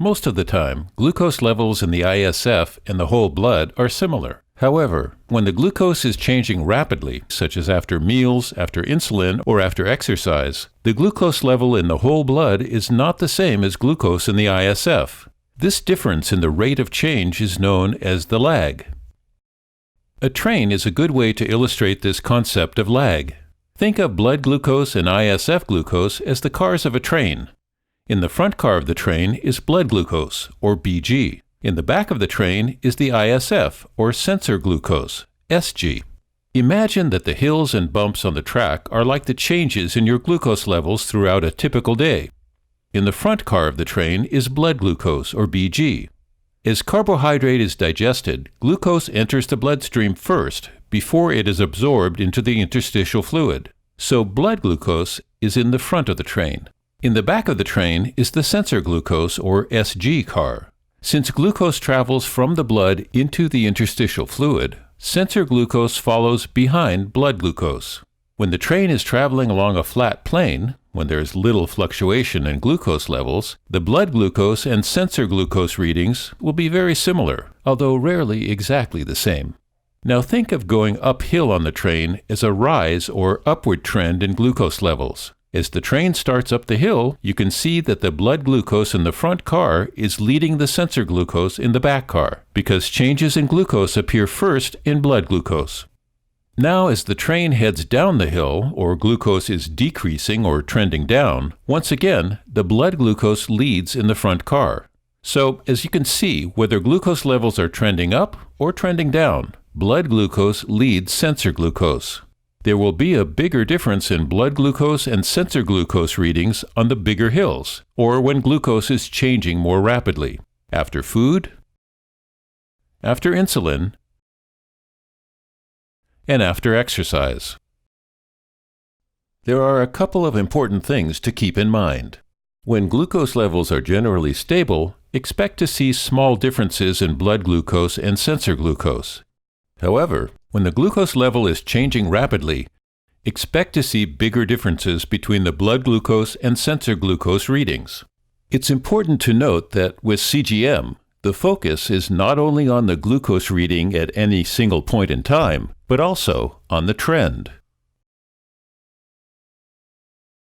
Most of the time, glucose levels in the ISF and the whole blood are similar. However, when the glucose is changing rapidly, such as after meals, after insulin, or after exercise, the glucose level in the whole blood is not the same as glucose in the ISF. This difference in the rate of change is known as the lag. A train is a good way to illustrate this concept of lag. Think of blood glucose and ISF glucose as the cars of a train. In the front car of the train is blood glucose, or BG. In the back of the train is the ISF, or sensor glucose, SG. Imagine that the hills and bumps on the track are like the changes in your glucose levels throughout a typical day. In the front car of the train is blood glucose, or BG. As carbohydrate is digested, glucose enters the bloodstream first before it is absorbed into the interstitial fluid. So blood glucose is in the front of the train. In the back of the train is the sensor glucose, or SG car. Since glucose travels from the blood into the interstitial fluid, sensor glucose follows behind blood glucose. When the train is traveling along a flat plane, when there is little fluctuation in glucose levels, the blood glucose and sensor glucose readings will be very similar, although rarely exactly the same. Now think of going uphill on the train as a rise or upward trend in glucose levels. As the train starts up the hill, you can see that the blood glucose in the front car is leading the sensor glucose in the back car, because changes in glucose appear first in blood glucose. Now, as the train heads down the hill, or glucose is decreasing or trending down, once again, the blood glucose leads in the front car. So, as you can see, whether glucose levels are trending up or trending down, blood glucose leads sensor glucose. There will be a bigger difference in blood glucose and sensor glucose readings on the bigger hills, or when glucose is changing more rapidly, after food, after insulin, and after exercise. There are a couple of important things to keep in mind. When glucose levels are generally stable, expect to see small differences in blood glucose and sensor glucose. However, when the glucose level is changing rapidly, expect to see bigger differences between the blood glucose and sensor glucose readings. It's important to note that with CGM, the focus is not only on the glucose reading at any single point in time, but also on the trend.